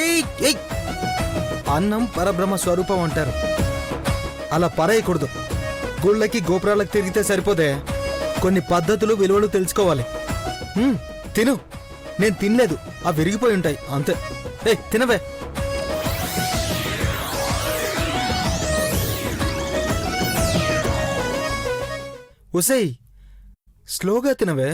ఏయ్ ఏయ్ అన్నం పరబ్రహ్మ స్వరూపం అంటారు. అలా పరేయకూడదు. గుళ్ళకి గోపురాలకు తిరిగితే సరిపోదే, కొన్ని పద్ధతులు విలువలు తెలుసుకోవాలి. తిను. నేను తినలేదు, ఆ విరిగిపోయి ఉంటాయి అంతే. ఏయ్ తినవే. ఉసేయ్ స్లోగా తినవే.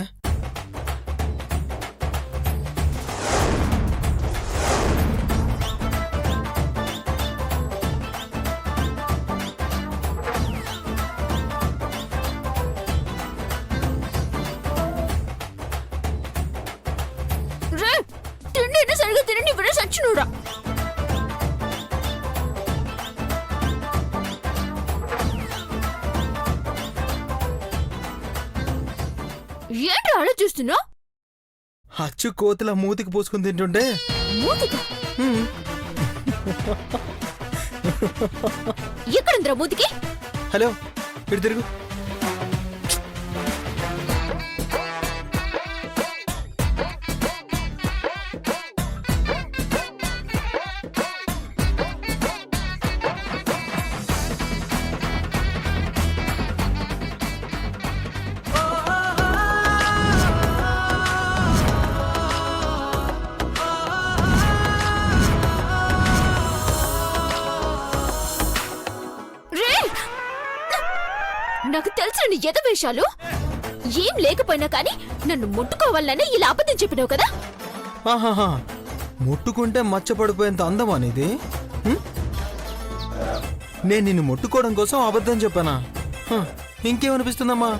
తిండి సరిగా తినండి, ఇప్పుడు సచ్చినూరా. ఏంటి ఆలోచిస్తున్నా? అచ్చు కోతుల మూతికి పూసుకుని తింటుంటే. మూతిక ఎక్కడుందిరా మూతికి? హలో ఇటు తిరుగు. నాకు తెలిసిన నీ ఎదవేషాలు ఏం లేకపోయినా కానీ నన్ను ముట్టుకోవాలని ఇలా అబద్ధం చెప్పినావు కదా. ఆహాహా, ముట్టుకుంటే మచ్చపడిపోయేంత అందమా నీది? నేను నిన్ను ముట్టుకోవడం కోసం అబద్ధం చెప్పానా? ఇంకేమనిపిస్తుందమ్మా?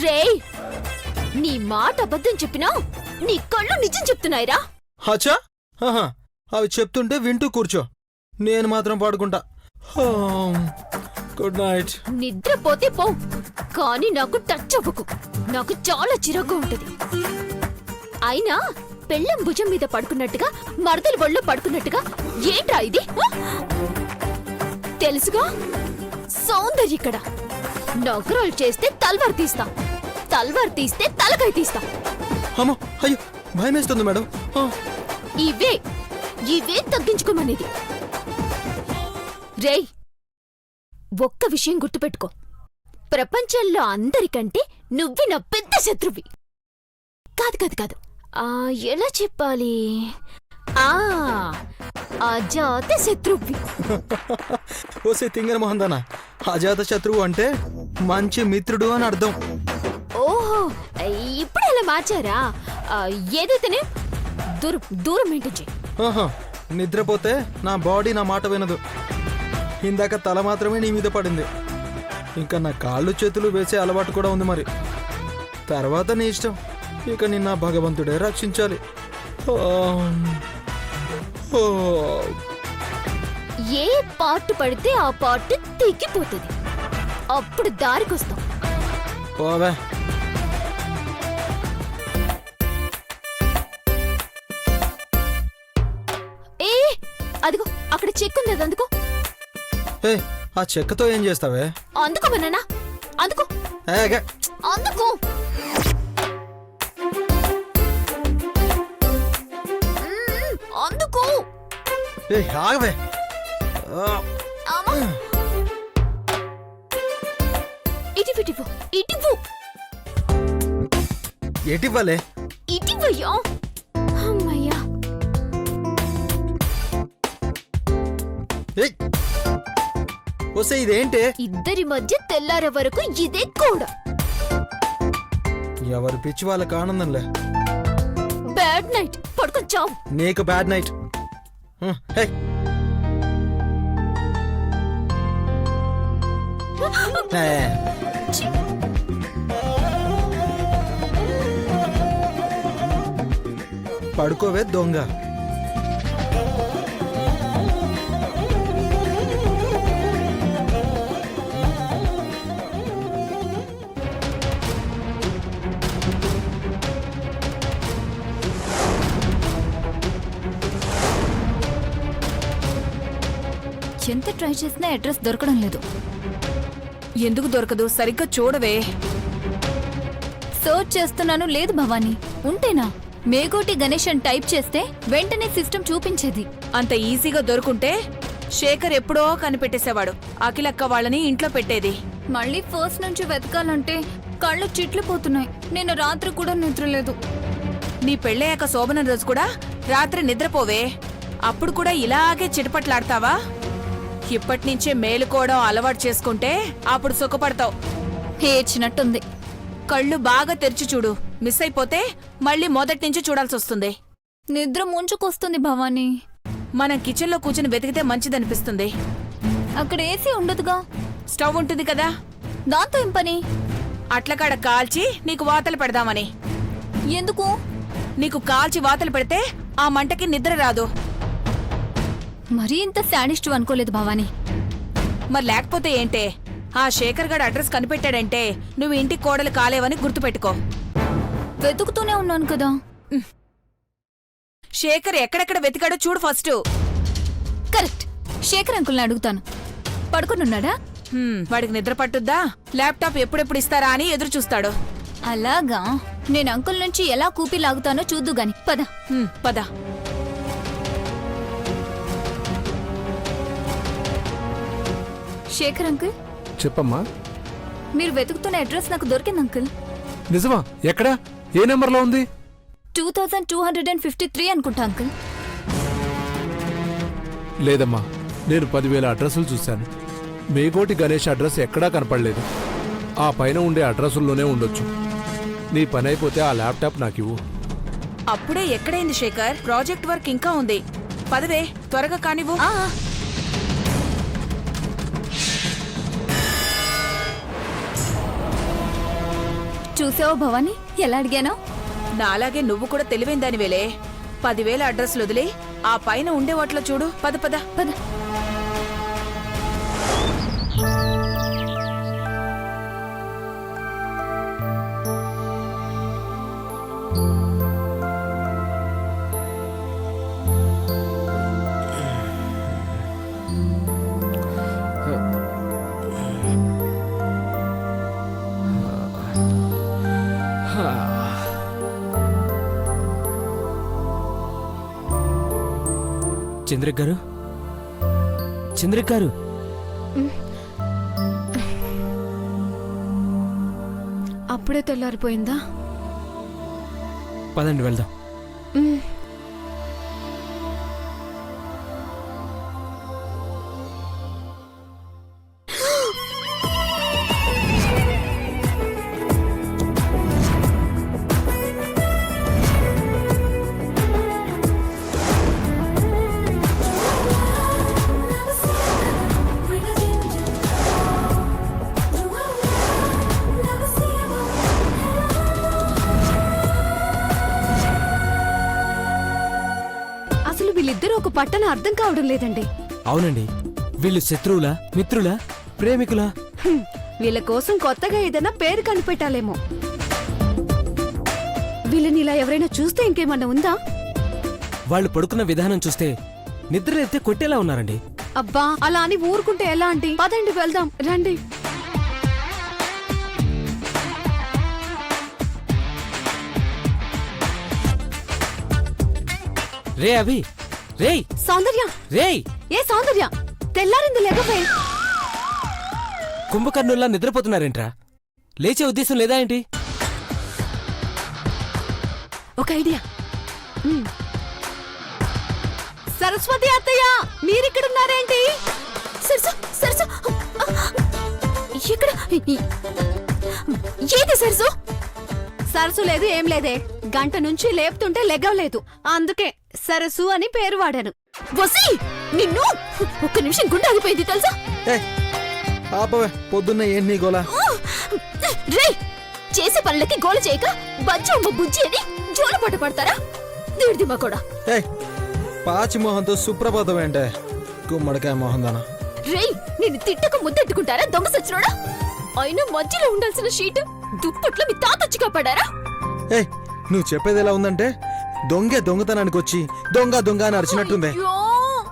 రేయ్, నీ మాట అబద్ధం చెప్పినా నీ కళ్ళు నిజం చెప్తున్నాయిరా. హచా, అవి చెప్తుంటే వింటూ కూర్చో, నేను మాత్రం పాడుకుంటా. Good night. నిద్రపోతే పో, కానీ నాకు టచ్ అవ్వకు. నాకు చాలా చిరాగ్గా ఉంటది. అయినా పెళ్ళం భుజం మీద పడుకున్నట్టుగా, మరదలి ఒళ్ళో పడుకున్నట్టుగా ఏంట్రా ఇది? తెలుసుగా, సౌందర్య ఇక్కడ. నగరాలు చేస్తే తల్వార్ తీస్తా, తల్వార్ తీస్తే తలకాయ తీస్తా. అమ్మో, అయ్యో భయమేస్తుంది మేడం. ఇవే ఇవే తగ్గించుకోమనేది. రేయ్, ఒక్క విషయం గుర్తుపెట్టుకో, ప్రపంచంలో అందరికంటే నువ్వే నా పెద్ద శత్రువి. కాదు కాదు కాదు, ఎలా చెప్పాలి, అజాత శత్రువి. ఓసే తింగర మొహందానా, అజాత శత్రువు అంటే మంచి మిత్రుడు అని అర్థం. ఓహో, ఇప్పుడు ఎలా మార్చారా? ఏదైతేనే దూరం దూరం మెయింటైన్ చెయ్యి. నిద్రపోతే నా బాడీ నా మాట వినదు. ఇందాక తల మాత్రమే నీ మీద పడింది, ఇంకా నా కాళ్ళు చేతులు వేసే అలవాటు కూడా ఉంది. మరి తర్వాత నీ ఇష్టం. ఇక నిన్న భగవంతుడే రక్షించాలి. ఏ పార్ట్ పడితే ఆ పార్ట్ తెగిపోతుంది, అప్పుడు దారికొస్తాం. ఓవే. ఏ అదిగో అక్కడ చెక్ ఉంది, అది అందుకో. ఏ, ఆ చెక్కతో ఏం చేస్తావే? అందుకోమన్నా, అందుకో అందుకో. అందుకో. ఏ ఆగవే. ఇటివ్వు, ఇటివ్వు. ఏటివ్వాలే? ఇటివ్వయ్యా. అమ్మయ్యా. వస్తే ఇదేంటే? ఇద్దరి మధ్య తెల్లారే వరకు ఇదే కూడా. ఎవరి పిచ్చి వాళ్ళకి ఆనందంలే. బ్యాడ్ నైట్, పడుకొని చావు. నీకు బ్యాడ్ నైట్. పడుకోవే దొంగ. ఎంత ట్రై చేసినా అడ్రస్ దొరకడం లేదు. ఎందుకు దొరకదు? సరిగ్గా చూడవే. సర్చ్ చేస్తున్నాను, లేదు భవానీ. ఉంటేనా? మేకోటి గణేష్ అని టైప్ చేస్తే వెంటనే సిస్టమ్ చూపించేది. అంత ఈజీగా దొరుకుంటే శేఖర్ ఎప్పుడో కనిపెట్టేసేవాడు. అఖిలక్క వాళ్ళని ఇంట్లో పెట్టేది. మళ్ళీ ఫస్ట్ నుంచి వెతకాలంటే కళ్ళు చిట్లిపోతున్నాయి. నిన్న రాత్రి కూడా నిద్రలేదు. నీ పెళ్ళయ్యాక శోభనం రోజు కూడా రాత్రి నిద్రపోవే. అప్పుడు కూడా ఇలాగే చిటపట్లాడతావా? ఇప్పటినుంచే మేలుకోవడం అలవాటు చేసుకుంటే అప్పుడు సుఖపడతావు. ఏడ్చినట్టుంది. కళ్ళు బాగా తెరిచి చూడు. మిస్ అయిపోతే మళ్ళీ మొదటి నుంచి చూడాల్సొస్తుంది. నిద్ర ముంచుకొస్తుంది భవానీ. మనం కిచెన్లో కూర్చుని వెతికితే మంచిదనిపిస్తుంది. అక్కడ ఏసీ ఉండదుగా. స్టవ్ ఉంటుంది కదా, దాంతో ఏం పని? అట్లకాడ కాల్చి నీకు వాతలు పెడదామని. ఎందుకు? నీకు కాల్చి వాతలు పెడితే ఆ మంటకి నిద్ర రాదు. మరీ ఇంత శాడిస్ట్ అనుకోలేదు భవానీ. మరి లేకపోతే ఏంటే? ఆ శేఖర్ గడ్ అడ్రస్ కనిపెట్టాడంటే నువ్వు ఇంటికి కోడలు కాలేవని గుర్తుపెట్టుకో. వెతుకుతూనే ఉన్నాను కదా. శేఖర్ ఎక్కడెక్కడ వెతికాడో చూడు ఫస్ట్. కరెక్ట్. శేఖర్ అంకుల్ని అడుగుతాను. పడుకునున్నాడా? వాడికి నిద్ర పట్టుద్దా? ల్యాప్టాప్ ఎప్పుడెప్పుడు ఇస్తారా అని ఎదురు చూస్తాడు. అలాగా. నేను అంకుల్ నుంచి ఎలా కూపి లాగుతానో చూద్దు గాని. పద. పద. శేఖర్ అంకుల్, చెప్పమ్మా. మీరు వెతుకుతున్న అడ్రస్ నాకు దొరికింది అంకుల్. నిజమా? ఎక్కడా? ఏ నెంబర్లో ఉంది? 2253 అనుకుంటా అంకుల్. లేదమ్మా, నేను 10,000 అడ్రస్లు చూశాను. మేకోటి గణేష్ అడ్రస్ ఎక్కడా కనపడలేదు. ఆ పైన ఉండే అడ్రస్ల్లోనే ఉండొచ్చు. నీ పని అయిపోతే ఆ ల్యాప్టాప్ నాకు ఇవ్వు. అప్పుడే ఎక్కడైంది శేఖర్? ప్రాజెక్ట్ వర్క్ ఇంకా ఉంది. పదవే, త్వరగా కానివ్వు. చూసావా భవానీ ఎలా అడిగానో? నాలాగే నువ్వు కూడా తెలివైన దానివేలే. 10,000 అడ్రస్లు వదిలి ఆ పైన ఉండే వాటిలో చూడు. పద పద పద. చంద్రిక్ గారు, చంద్రిక్ గారు, అప్పుడే తెల్లారిపోయిందా? పదండి వెళ్దాం. వీళ్ళిద్దరూ ఒక పట్టణ అర్థం కావడం లేదండి. అవునండి, వీళ్ళు శత్రువులా, మిత్రులా, ప్రేమికులా? వీళ్ళ కోసం కొత్తగా ఏదైనా పేరు కనిపెట్టాలేమో. వీళ్ళని ఇలా ఎవరైనా చూస్తే ఇంకేమన్నా ఉందా? వాళ్ళు పడుకున్న విధానం చూస్తే నిద్రలేస్తే కొట్టేలా ఉన్నారండి. అబ్బా, అలా అని ఊరుకుంటే ఎలా అండి? పదండి వెళ్దాం, రండి. రే అభి, రేయ్ సౌందర్య, రేయ్. ఏ సౌందర్య, తెల్లారింది లేకపోయి. కుంభకర్ణుల్లా నిద్రపోతున్నారేంట్రా? లేచే ఉద్దేశం లేదా ఏంటి? ఒక ఐడియా. సరస్వతి అత్తయ్య, మీరిక్కడున్నారేంటి? సరసు, సరసు, ఇక్కడ ఏది సరసు? సరసు లేదు, ఏం లేదే. గంట నుంచి లేపుతుంటే లెగవలేదు, అందుకే సరసు అని పేరు వాడాను. వసి, నిన్ను ఒక్క నిమిషం గుండె ఆగిపోయింది తెలుసా? ఆపవే, పొద్దున్న ఏంటి నీ గోలా? రే, చేసే పనులకి గోల చేయక బజ్జమ్మ బుజ్జి అని జోలపాట పడతారా? దిడిదిమ్మ కూడా. పాచి మొహంతో సుప్రభాతం ఏంటే? గుమ్మడికాయ మొహం దానా? రేయ్, నేను తిట్టకు ముద్దెట్టుకుంటారా దొంగ సచ్చినోడా? అయినా మధ్యలో ఉండాల్సిన షీట్ దుప్పట్లో మీ తాతొచ్చి కాపాడారా? నువ్వు చెప్పేది ఎలా ఉందంటే దొంగే దొంగతనానికి వచ్చి దొంగ దొంగ అని అరిచినట్టుందే.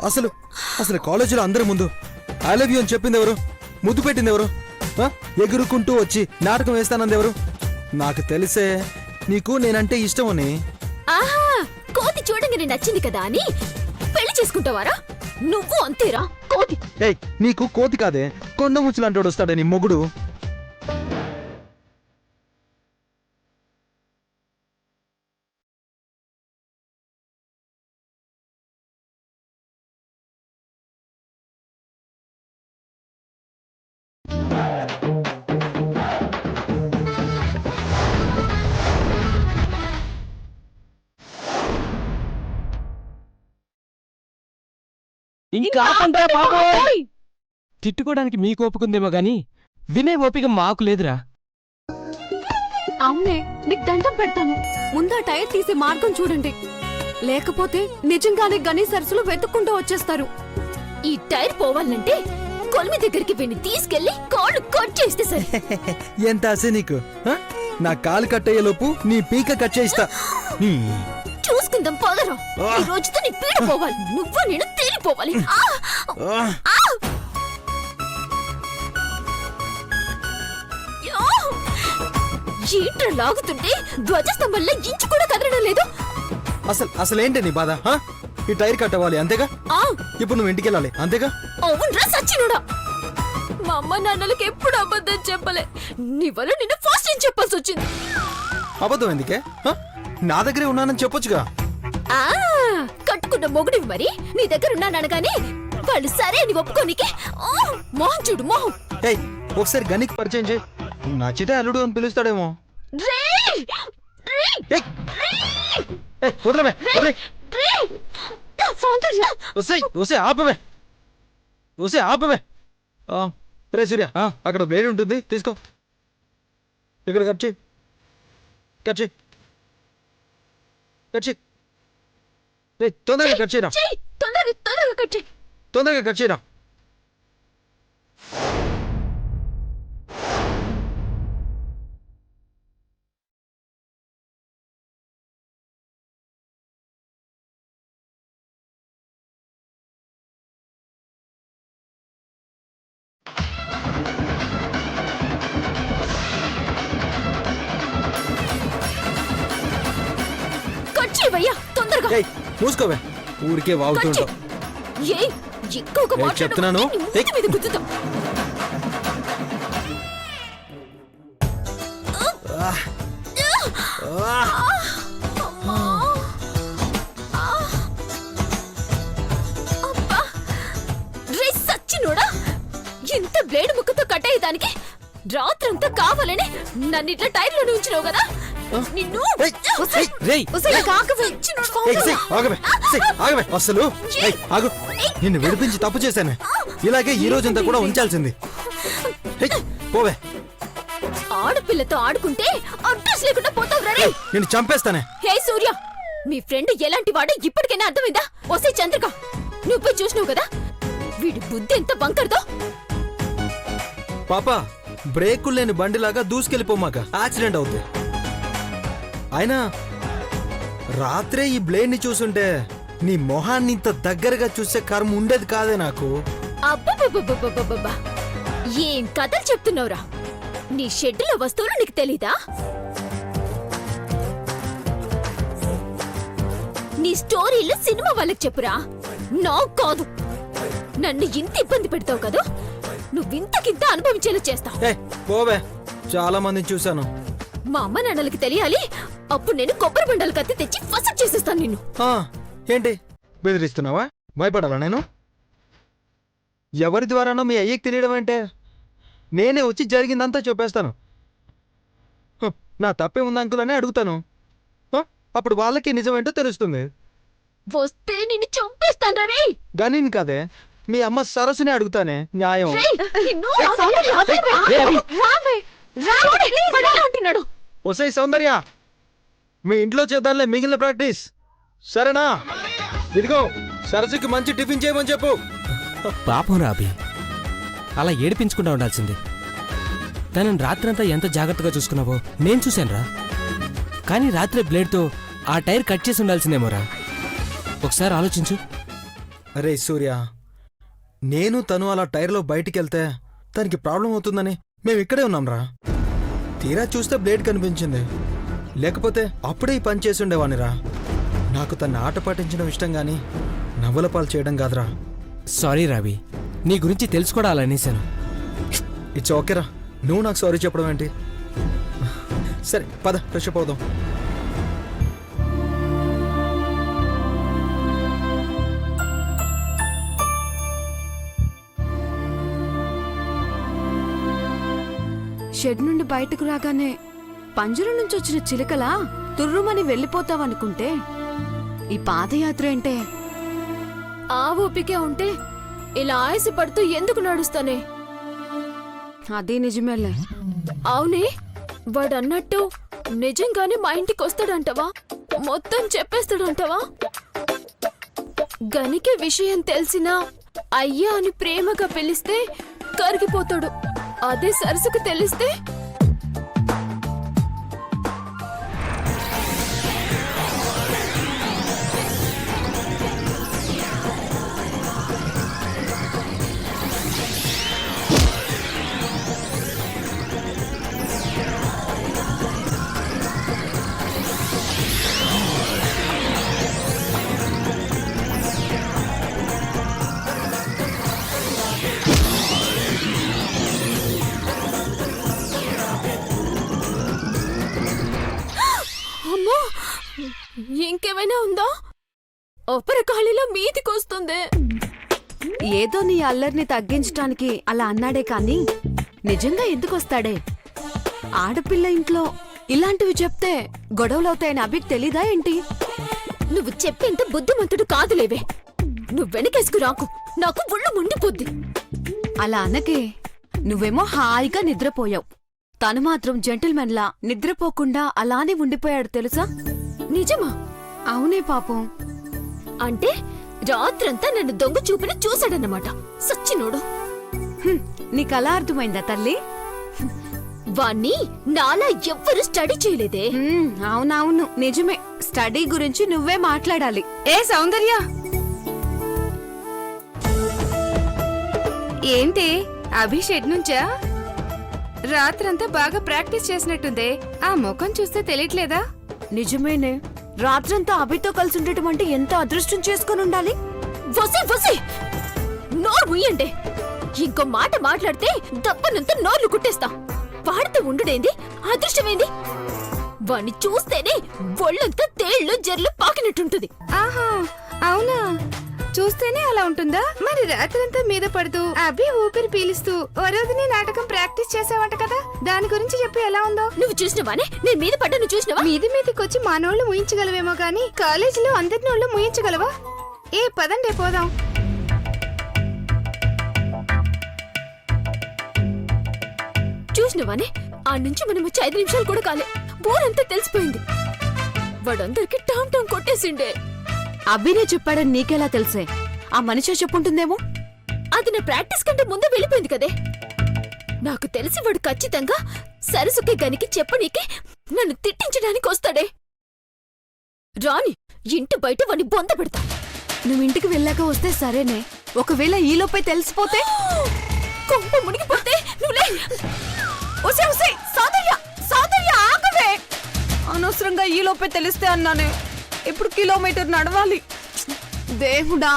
అసలు అసలు కాలేజీలో అందరి ముందు ఐ లవ్ యూ అని చెప్పింది ఎవరు? ముద్దు పెట్టింది ఎవరు? ఎగురుకుంటూ వచ్చి నాటకం వేస్తానంది ఎవరు? నాకు తెలిసే నీకు నేనంటే ఇష్టమని. ఆహా కోతి చూడంగానే నచ్చింది కదా అని పెళ్లి చేసుకుంటావారా? నువ్వు అంతేరా కోతి. ఏయ్ నీకు కోతి కాదే, కొండ ముచ్చులాంటోడు వస్తాడే నీ మొగుడు. ఇంకా ఆపండ్రా బాబోయ్! తిట్టుకోవడానికి మీకు ఓపుకుందేమో గాని వినే ఓపిక మాకు లేదురా. అవునే నీకు దండం పెడతాను. ముందా టైర్ తీసే మార్గం చూడండి, లేకపోతే నిజంగానే గణేష్ సరస్సులు వెతుక్కుంటూ వచ్చేస్తారు. ఈ టైర్ పోవాలంటే కొలిమి దగ్గరికి వెళ్ళి తీసుకెళ్లి కాళ్ళు కట్ చేస్తే సరే. ఎంత ఆశ నీకు? ఆ? నా కాలు కట్టయ్యే లోపు నీ పీక కట్ చేయిస్తా. చూసుకుందాం పోదరా. ఈ రోజుతో నీ పీడ పోవాలి, నువ్వు నేను తేలిపోవాలి. ఏంట్రా లాగుతుంటే ధ్వజస్తంభంలో ఇంచు కూడా కదలడం లేదు. అసలేంటి నీ బాధ? ఆ? ఈ టైర్ కట్టవాలి అంతేగా? ఇప్పుడు నువ్వు ఇంటికి వెళ్ళాలి అంతేగా? అవునరా సచ్చినోడా, మా అమ్మ నాన్నలకి ఎప్పుడు అబద్ధం చెప్పలే. నీ వల్ల నిన్ను ఫస్ట్ టైం చెప్పాల్సి వచ్చింది. అబద్ధం ఎందుకే? ఆ? నా దగ్గరే ఉన్నానని చెప్పొచ్చుగా. ఆ కట్టుకున్న మొగుడివి మరి నీ దగ్గర ఉన్నాననగానే వాళ్ళు సరే అని ఒప్పుకోనికే మొహం చూడు మొహం. ఏయ్ ఒకసారి గనికి పరిచయం చేయి, నచ్చితే అల్లుడు అని పిలుస్తాడేమో. ఏయ్, వదలవే, వదిలేయ్. ఆపవే. రే సూర్య, అక్కడ బ్లేడ్ ఉంటుంది తీసుకో. ఇక్కడ కట్ చేయి. రే తొందరగా కట్ చేయరా. తొందరగా కట్ చేయరా. తొందరగా మూసుకోవే, ఊరికే వాగుతుంటావు. చెప్తున్నాను. సచ్చినోడా, ఇంత బ్లేడ్ ముక్కతో కట్టేయడానికి రాత్రంతా కావాలని నన్ను ఇట్లా టైర్లో ఉంచినావు కదా. అసలు ఆగు, నిన్ను విడిపించి తప్పు చేశాను. ఇలాగే ఈ రోజంతా కూడా ఉంచాల్సింది. పోవే. ఆడపిల్లతో ఆడుకుంటే అడ్రస్ లేకుండా పోతావు రే. నిన్ను చంపేస్తానే. హే సూర్య, మీ ఫ్రెండ్ ఎలాంటి వాడో ఇప్పటికైనా అర్థమైందా? వసే చంద్రిక, నువ్వు చూసినావు కదా వీడి బుద్ధి ఎంత బంకర్దో. పాపా, బ్రేకులు లేని బండిలాగా దూసుకెళ్ళిపోమాక, యాక్సిడెంట్ అవుతుంది. అయినా రాత్రే ఈ బ్లేడ్ ని చూసుంటే నీ మొహాన్ని ఇంత దగ్గరగా చూసే కర్మ ఉండేది కాదే నాకు. అబ్బబ్బబ్బబ్బబ్బబ్బబ్బా, ఏం కథలు చెప్తున్నావురా? నీ షెడ్డులో వస్తువులు నీకు తెలీదా? నీ స్టోరీలు సినిమా వాళ్ళకి చెప్పురా, నాకు కాదు. నన్ను ఇంత ఇబ్బంది పెడతావు కదా, నువ్వింతకింత అనుభవించేలా చేస్తావు. పోవే, చాలా మందిని చూశాను. మా అమ్మ నాన్నలకి తెలియాలి, అప్పుడు నేను కొబ్బరి బండలు కత్తి తెచ్చి ఫసక్ చేసేస్తాను నిన్ను. ఏంటి బెదిరిస్తున్నావా? భయపడాలా నేను? ఎవరి ద్వారానో మీ అయ్యకి తెలియడం అంటే నేనే వచ్చి జరిగిందంతా చెప్పేస్తాను. నా తప్పే ఉంది అంకుల్ అని అడుగుతాను. అప్పుడు వాళ్ళకి నిజమేంటో తెలుస్తుంది. వస్తే నిన్ను చంపేస్తాను రే. గనీని కాదే, మీ అమ్మ సరస్సుని అడుగుతానే న్యాయం. ఒసై సౌందర్య, మీ ఇంట్లో చేద్దాంలే మిగిలిన ప్రాక్టీస్, సరేనా? ఇదిగో సరస్సుకి మంచి టిఫిన్ చేయమని చెప్పు. పాపం రాబి, అలా ఏడిపించకుండా ఉండాల్సింది. తనని రాత్రంతా ఎంత జాగ్రత్తగా చూసుకున్నావో నేను చూశానురా. కానీ రాత్రి బ్లేడ్తో ఆ టైర్ కట్ చేసి ఉండాల్సిందేమోరా. ఒకసారి ఆలోచించు. అరే సూర్య, నేను తను అలా టైర్లో బయటికెళ్తే తనకి ప్రాబ్లం అవుతుందని మేము ఇక్కడే ఉన్నాంరా. తీరా చూస్తే బ్లేడ్ కనిపించింది. లేకపోతే అప్పుడే ఈ పని చేసి ఉండేవానిరా. నాకు తన ఆట పాటించడం ఇష్టం గాని నవ్వుల పాలు చేయడం కాదురా. సారీ రవి, నీ గురించి తెలుసుకోవాలనేసాను. ఇట్స్ ఓకేరా, నువ్వు నాకు సారీ చెప్పడం ఏంటి? సరే పద, ఫ్రెష్ అప్ అవుదాం. షెడ్ నుండి బయటకు రాగానే పంజరం నుంచి వచ్చిన చిలుకలా తుర్రుమని వెళ్ళిపోతావనుకుంటే ఈ పాదయాత్ర ఏంటే? ఆ ఓపికే ఉంటే ఇలా ఆయాసపడుతూ ఎందుకు నడుస్తానే? అదే నిజమేలే. అవునే, వాడన్నట్టు నిజంగానే మా ఇంటికి వస్తాడంటవా? మొత్తం చెప్పేస్తాడంటవా? గనికి విషయం తెలిసినా అయ్యా అని ప్రేమగా పిలిస్తే కరిగిపోతాడు. అదే సరసుకు తెలిస్తే అమ్మో, ఇంకేమైనా ఉందా? ఒప్పర ఖాళీలో మీదికొస్తుంది. ఏదో నీ అల్లరిని తగ్గించటానికి అలా అన్నాడే కాని నిజంగా ఎందుకొస్తాడే? ఆడపిల్ల ఇంట్లో ఇలాంటివి చెప్తే గొడవలవుతాయని అభికి తెలీదా ఏంటి? నువ్వు చెప్పేంత బుద్ధిమంతుడు కాదులేవే. నువ్వు వెనకేసుకు రాకు, నాకు ఒళ్ళు ముండిపోద్ది. అలా అనకే. నువ్వేమో హాయిగా నిద్రపోయావు, తను మాత్రం జెంటిల్మెన్లా నిద్రపోకుండా అలానే ఉండిపోయాడు తెలుసా? నిజమా? అవునే పాపం. అంటే రాత్రంతా నన్ను దొంగ చూపున చూశాడన్నమాట. సచ్చినోడు. హ్మ్, నీకలా అర్థమైందా తల్లి? వాణ్ణి నాలా ఎవ్వరు స్టడీ చేయలేదే. అవునవును, నిజమే. స్టడీ గురించి నువ్వే మాట్లాడాలి. ఏ సౌందర్య, ఏంటి అభిషేక్ నుంచా? రాత్రంతా బాగా ప్రాక్టీస్ చేసినట్టుందే. ఆ ముఖం చూస్తే తెలియట్లేదా? నిజమేనే. రాత్రంతా అభితో కలిసి ఉండటం అంటే ఎంత అదృష్టం చేసుకుని ఉండాలి. వసి వసి నోరు ముయ్యండి. ఇంకో మాట మాట్లాడితే దప్పనంతా నోర్లు కుట్టేస్తా. వాడితే ఉండుడేంది, అదృష్టమేంది? వాణ్ణి చూస్తేనే ఒళ్ళంతా తేళ్లు జర్లు పాకినట్టుంటుంది. ఆహా, అవునా? చూస్తేనే అలా ఉంటుందా? మరి రాత్రంతా మీద పడుతూ అభి ఊపిరి పీలుస్తూ వరోధిని నాటకం ప్రాక్టీస్ చేసావంట కదా, దాని గురించి చెప్పి ఎలా ఉందో? నువ్వు చూసినవానే? నేను మీద పడ్డాను చూసినవా? మీదికొచ్చి మానోళ్ళు ముయించగలవేమో గాని కాలేజీలో అందరినోళ్ళు ముయించగలవా? ఏ పదండే పోదాం. చూసినవానే? ఆ నుంచి మనం వచ్చి 5 నిమిషాలు కూడా కాలే, ఊరంతా తెలిసిపోయింది. వాడందరికి టామ్ టామ్ కొట్టేసిండే. అభినే చెప్పాడని నీకెలా తెలుసే? ఆ మనిషి చెప్పుంటుందేమో. అది నా ప్రాక్టీస్ కంటే ముందే వెళ్ళిపోయింది కదే. నాకు తెలిసి వాడు ఖచ్చితంగా సరసుకే గనికి చెప్పనీకి నన్ను తిట్టించడానికి వస్తాడే. రాని, ఇంటి బయట వాడిని బొంద పెడతా. నువ్వు ఇంటికి వెళ్ళాక వస్తే సరేనే. ఒకవేళ ఈలోపే తెలిసిపోతే? కొంప మునిగిపోతే నువ్వులే. సౌందర్య, సౌందర్య ఆగవే. అనవసరంగా ఈలోపే తెలిస్తే అన్నానే. ఇప్పుడు కిలోమీటర్ నడవాలి. దేవుడా,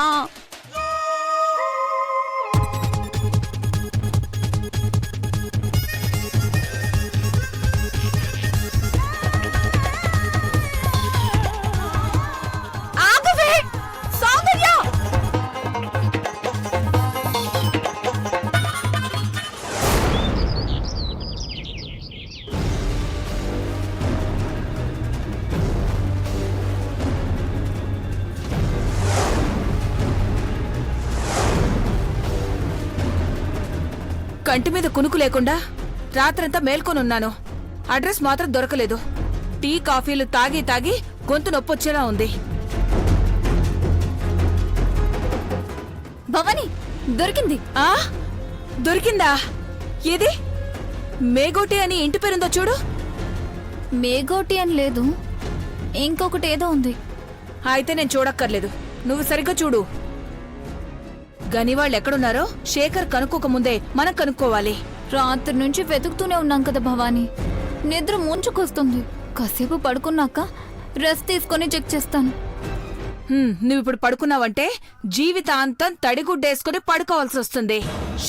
ఆగవే సౌందర్య. కంటి మీద కునుకు లేకుండా రాత్రంతా మేల్కొనున్నాను. అడ్రస్ మాత్రం దొరకలేదు. టీ కాఫీలు తాగి తాగి గొంతు నొప్పొచ్చేలా ఉంది. భవాని, దొరికింది. ఆ దొరికిందా? ఏది? మేగోటి అని ఇంటి పేరుందో చూడు. మేగోటి అని లేదు, ఇంకొకటి ఏదో ఉంది. అయితే నేను చూడక్కర్లేదు, నువ్వు సరిగ్గా చూడు. గనివాళ్ళు ఎక్కడున్నారో శేఖర్ కనుక్కోకముందే మనం కనుక్కోవాలి. రాత్రి నుంచి వెతుకుతూనే ఉన్నాం కదా భవానీ. నిద్ర ముంచుకొస్తుంది, కాసేపు పడుకున్నాక రెస్ట్ తీసుకొని చెక్ చేస్తాను. నువ్వు ఇప్పుడు పడుకున్నావంటే జీవితాంతం తడిగుడ్డేసుకుని పడుకోవాల్సి వస్తుంది.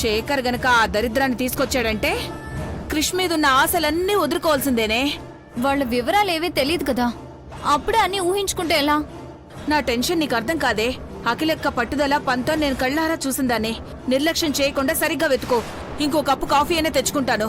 శేఖర్ గనక ఆ దరిద్రాన్ని తీసుకొచ్చాడంటే క్రిష్ మీదున్న ఆశలన్నీ వదులుకోవాల్సిందేనే. వాళ్ళ వివరాలు ఏవీ తెలియదు కదా, అప్పుడే అన్ని ఊహించుకుంటే ఎలా? నా టెన్షన్ నీకు అర్థం కాదే. అఖిలెక్క పట్టుదల పంతో నేను కళ్ళారా చూసిందాన్ని. నిర్లక్ష్యం చేయకుండా సరిగ్గా వెతుకో. ఇంకో కప్పు కాఫీ అయినా తెచ్చుకుంటాను.